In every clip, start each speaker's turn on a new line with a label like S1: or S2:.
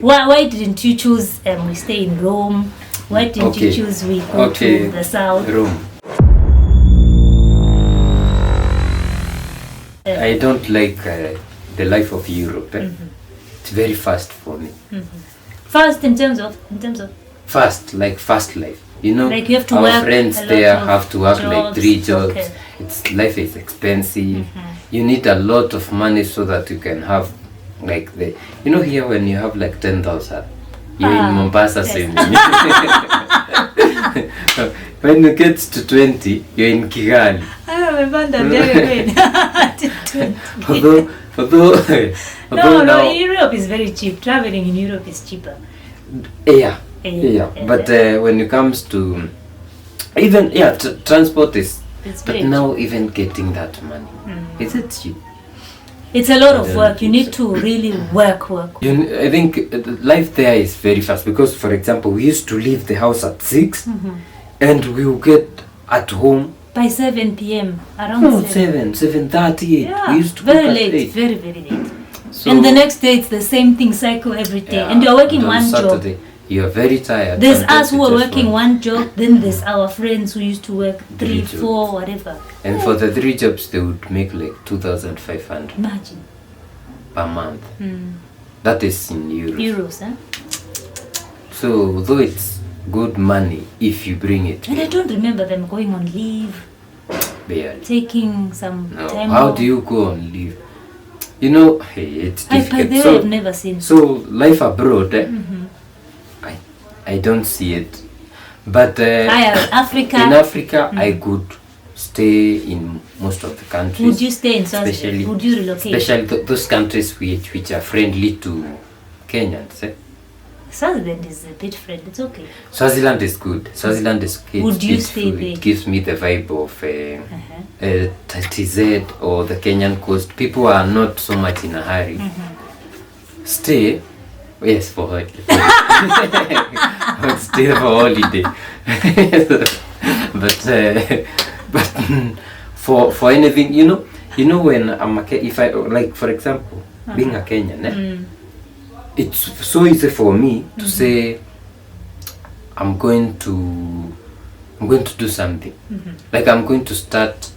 S1: Why didn't you choose we stay in Rome? Why didn't you choose we go to the south?
S2: Rome. I don't like the life of Europe. It's very fast for me.
S1: Fast in terms of
S2: fast life. You know,
S1: like you have to
S2: our
S1: work
S2: friends there have to work
S1: jobs,
S2: like 3 jobs.
S1: okay.
S2: Life is expensive. You need a lot of money so that you can have like here when you have like 10,000, you're in Mombasa,
S1: yes.
S2: same. When you get to 20, you're in Kigali.
S1: I remember that
S2: Although now,
S1: Europe is very cheap. Traveling in Europe is cheaper.
S2: Yeah. But when it comes to even transport is. But now even getting that money, is it cheap?
S1: It's a lot of work. You need to really work.
S2: I think life there is very fast because, for example, we used to leave the house at 6 and we will get at home
S1: by 7 p.m. around
S2: 7:30.
S1: Yeah,
S2: we used to
S1: very
S2: cook
S1: late,
S2: at 8.
S1: very late.
S2: So,
S1: and the next day it's the same thing, cycle every day, and you're working one
S2: Saturday,
S1: job.
S2: You are very tired.
S1: There's us who are working one job, then there's our friends who used to work 3, 4, whatever.
S2: And for the 3 jobs, they would make like 2,500.
S1: Imagine.
S2: Per month. That is in euros.
S1: Euros, huh?
S2: So, though it's good money if you bring it.
S1: And I don't remember them going on leave.
S2: Barely.
S1: Taking some time
S2: How
S1: off.
S2: do you go on leave? You know, it's difficult.
S1: I've never seen.
S2: So, life abroad, I don't see it. But
S1: Africa.
S2: In Africa, I could stay in most of the countries.
S1: Would you stay in Swaziland? Would you relocate?
S2: Especially those countries which are friendly to Kenyans.
S1: Swaziland is a bit friendly. It's okay.
S2: Swaziland is good. Swaziland is good.
S1: Would you stay there?
S2: It gives me the vibe of TZ or the Kenyan coast. People are not so much in a hurry. Stay. Yes, for holiday. But still for holiday. but for anything, you know when if I like, for example, being a Kenyan, it's so easy for me to say I'm going to do something. Like I'm going to start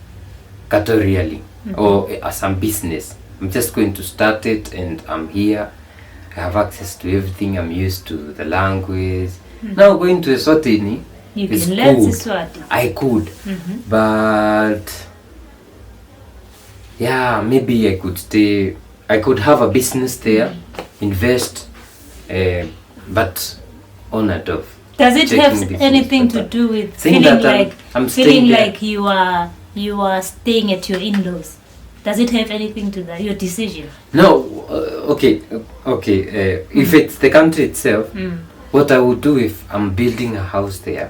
S2: cattle rearing or some business. I'm just going to start it, and I'm here. I have access to everything. I'm used to the language. Now going to Eswatini,
S1: you can learn Swati.
S2: I could, but maybe I could stay. I could have a business there, invest, but on and off.
S1: Does it have anything to do with feeling like you are staying at your in-laws? Does it have anything to that, your decision?
S2: No, okay. If it's the country itself, what I would do if I'm building a house there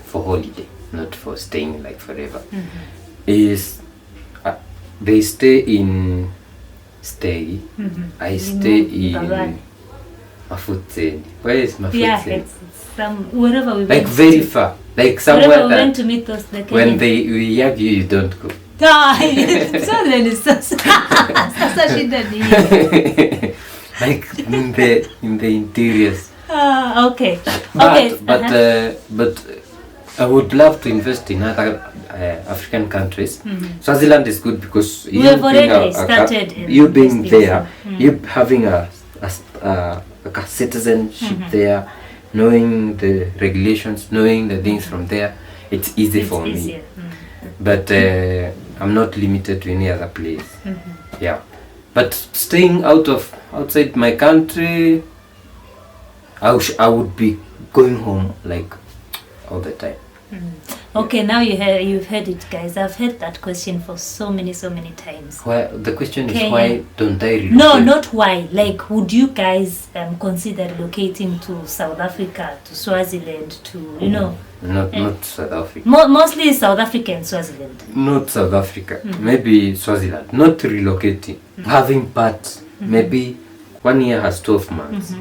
S2: for holiday, not for staying like forever, is they stay in I stay in Mafutseni. Where is Mafutseni?
S1: Yeah, it's wherever we went.
S2: Like very far, like somewhere
S1: wherever we
S2: that
S1: went to meet those the
S2: when we have you don't go.
S1: Swaziland is sasa shida ni.
S2: Like in the interiors.
S1: Okay.
S2: But I would love to invest in other African countries. Swaziland is good because
S1: we have already started.
S2: You being there, you having a citizenship there, knowing the regulations, knowing the things from there, it's easy for me. But I'm not limited to any other place. Yeah, but staying outside my country, I would be going home like all the time.
S1: Okay, now you've heard it, guys. I've heard that question for so many times.
S2: Why the question is why don't I relocate?
S1: No, not why. Like, would you guys consider relocating to South Africa, to Swaziland, to
S2: Not South Africa.
S1: Mostly South Africa and Swaziland.
S2: Not South Africa. Maybe Swaziland. Not relocating. Having parts. Maybe 1 year has 12 months.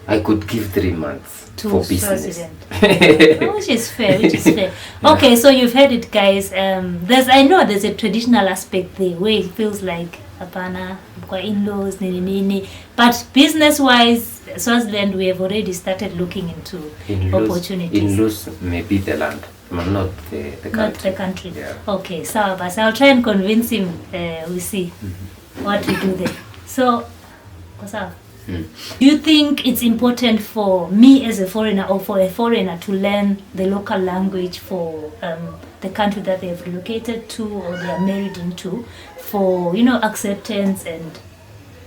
S2: I could give 3 months for business.
S1: Which is fair. Okay, so you've heard it, guys. I know there's a traditional aspect there where it feels like hapana, kwa in-laws, nini. But business-wise, Swaziland, we have already started looking into opportunities.
S2: In-laws may be the land, not the country.
S1: Not the country.
S2: Yeah.
S1: Okay, so I'll try and convince him. We see what we do there. So, what's up? Do you think it's important for me as a foreigner or for a foreigner to learn the local language for the country that they have relocated to or they are married into for, acceptance and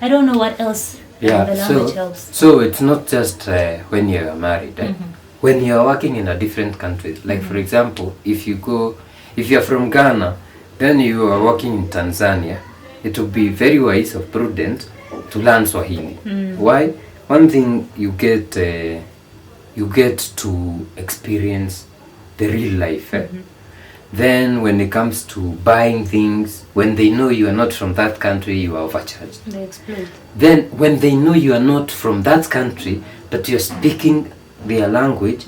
S1: I don't know what else the language helps?
S2: So it's not just when you're married. When you're working in a different country, like for example, if you're from Ghana, then you are working in Tanzania, it would be very wise or prudent to learn Swahili. Why? One thing you get to experience the real life. Then when it comes to buying things, when they know you are not from that country, you are overcharged.
S1: They exploit.
S2: Then when they know you are not from that country, but you're speaking their language,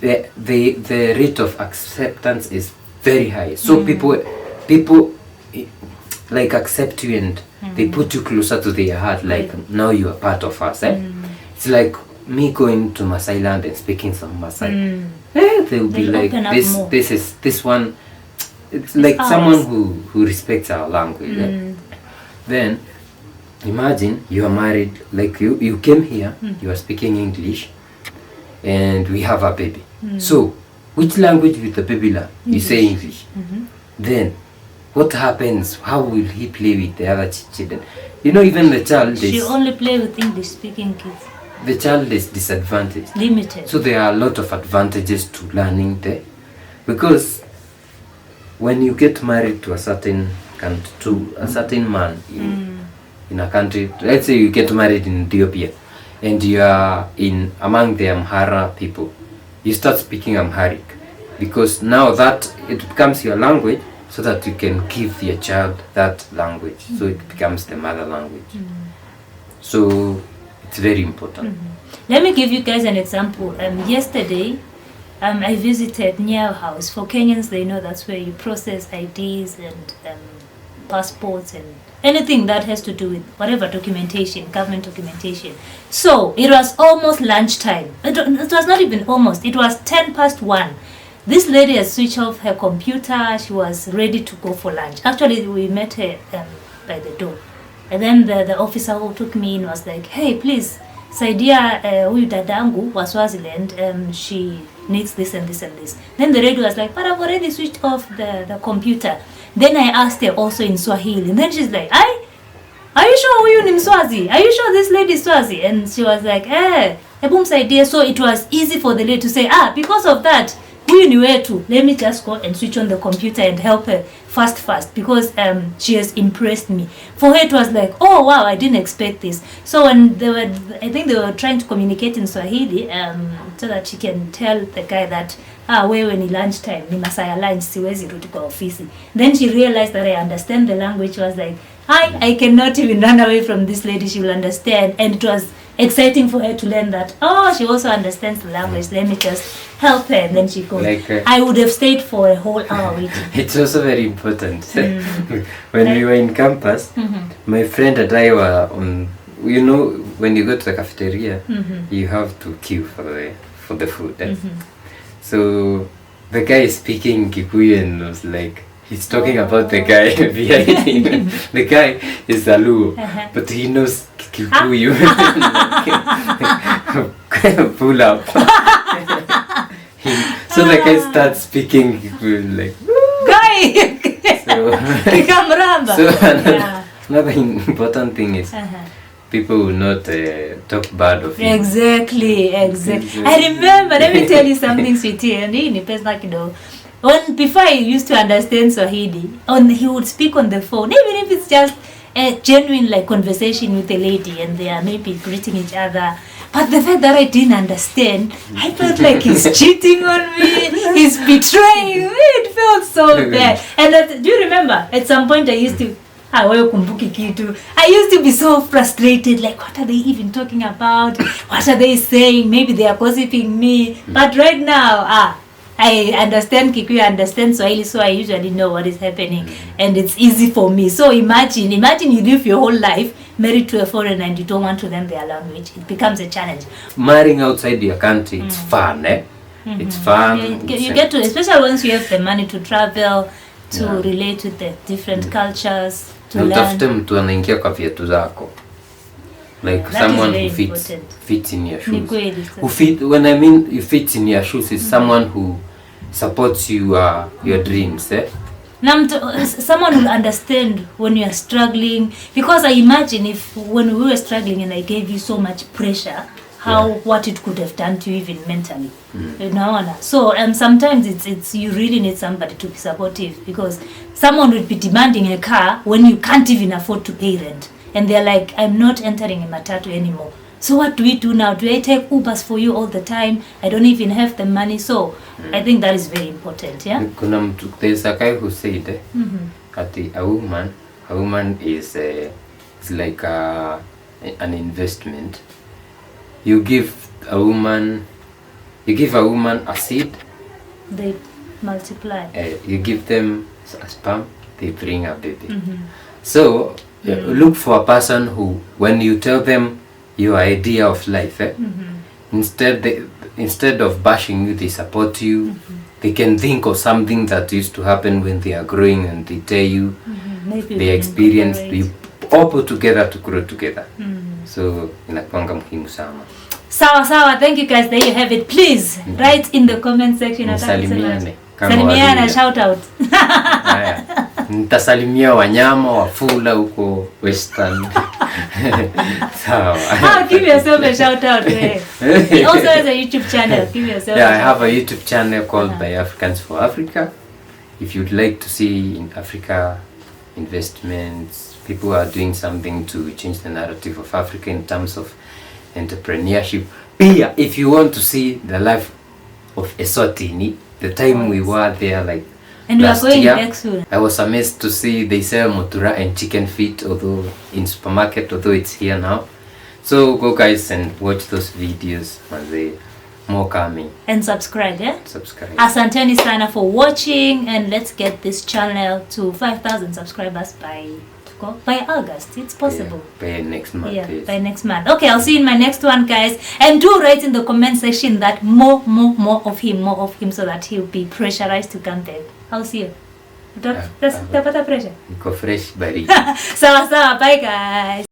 S2: the rate of acceptance is very high. So people like accept you and they put you closer to their heart, like now you are part of us. It's like me going to Swaziland and speaking some Maasai. They'll be like, this one. It's like ours. Someone who respects our language. Then imagine you are married, like you came here, you are speaking English, and we have a baby. So which language will the baby learn? You say English. Then what happens? How will he play with the other children? Even the child is...
S1: She only play with English-speaking kids.
S2: The child is disadvantaged.
S1: Limited.
S2: So there are a lot of advantages to learning there. Because when you get married to a certain country, to a certain man in a country, let's say you get married in Ethiopia, and you are among the Amhara people, you start speaking Amharic. Because now that it becomes your language, so that you can give your child that language. So it becomes the mother language. So it's very important.
S1: Let me give you guys an example. Yesterday, I visited Nyao House. For Kenyans, they know that's where you process IDs and passports and anything that has to do with whatever documentation, government documentation. So it was almost lunchtime. It was not even almost. It was 1:10. This lady has switched off her computer. She was ready to go for lunch. Actually, we met her by the door. And then the officer who took me in was like, hey, please, saidia huyu dadangu wa Swaziland, she needs this and this and this. Then the lady was like, but I've already switched off the computer. Then I asked her also in Swahili. And then she's like, are you sure huyu ni Mswazi? Are you sure this lady is Swazi? And she was like, hebu msaidia. So it was easy for the lady to say, because of that, huyu ni wetu. Let me just go and switch on the computer and help her fast because she has impressed me. For her it was like, oh wow, I didn't expect this. So when I think they were trying to communicate in Swahili so that she can tell the guy that wewe ni lunchtime, ni masaa ya lunch, siwezi rudi kwa ofisi. Then she realized that I understand the language. She was like, I cannot even run away from this lady, she will understand. And it was exciting for her to learn that, she also understands the language, let me just help her. And then she goes, I would have stayed for a whole hour waiting.
S2: It's also very important. When we were in campus, my friend and I were on, when you go to the cafeteria, you have to queue for the food. So the guy is speaking Kikuyu and was like, he's talking about the guy behind him. The guy is a Luo, but he knows Kikuyu. Pull up. So the guy starts speaking Kikuyu like,
S1: guy!
S2: So another important thing is people will not talk bad of you.
S1: Exactly. I remember, let me tell you something, sweetie, and before I used to understand Swahili, he would speak on the phone, even if it's just a genuine conversation with a lady and they are maybe greeting each other. But the fact that I didn't understand, I felt like he's cheating on me, he's betraying me. It felt so bad. And do you remember, at some point I used to be so frustrated, like what are they even talking about? What are they saying? Maybe they are gossiping me. But right now, I understand Kikuyu, I understand Swahili, so I usually know what is happening, and it's easy for me. So imagine you live your whole life married to a foreigner and you don't want to learn their language. It becomes a challenge.
S2: Marrying outside your country, it's fun, eh? It's fun.
S1: You get to, especially once you have the money to travel, to relate with the different cultures, to learn.
S2: Utafute mtu anaingia kwa viatu zako. Like someone who fits in your shoes. When I mean you fit in your shoes, is someone who supports you your dreams, eh?
S1: Someone will understand when you are struggling, because I imagine if when we were struggling and I gave you so much pressure, what it could have done to you even mentally. You know, so sometimes it's you really need somebody to be supportive, because someone would be demanding a car when you can't even afford to pay rent, and they're like, I'm not entering a matatu anymore. So what do we do now? Do I take Ubers for you all the time? I don't even have the money. So I think that is very important. Yeah.
S2: There's a guy who said that a woman is it's like an investment. You give a woman a seed.
S1: They multiply.
S2: You give them a sperm, they bring a baby. So look for a person who, when you tell them your idea of life, instead of bashing you, they support you. They can think of something that used to happen when they are growing, and they tell you their experience. You all put together to grow together. So inakuanga muhimu sana.
S1: Sawa, thank you guys. There you have it. Please write in the comment section. Salimiana, shout out.
S2: Nitasalimia wanyama wafula huko Western. Sawa.
S1: Give yourself a shout out. He also has a YouTube channel. Give yourself
S2: I have a YouTube channel called By Africans for Africa. If you'd like to see in Africa investments, people are doing something to change the narrative of Africa in terms of entrepreneurship. If you want to see the life of Eswatini, the time we were there, like
S1: and last we are going year, back soon.
S2: I was amazed to see they sell motura and chicken feet, although in supermarket, although it's here now. So go guys and watch those videos, and more coming.
S1: And subscribe, yeah?
S2: Subscribe.
S1: Asanteni sana for watching, and let's get this channel to 5,000 subscribers by August. It's possible.
S2: By next month.
S1: Yeah, by next month. Okay, I'll see you in my next one, guys. And do write in the comment section that more of him, so that he'll be pressurized to come back. I'll see you. Tapata pressure.
S2: Niko fresh bari.
S1: Sawa, bye guys.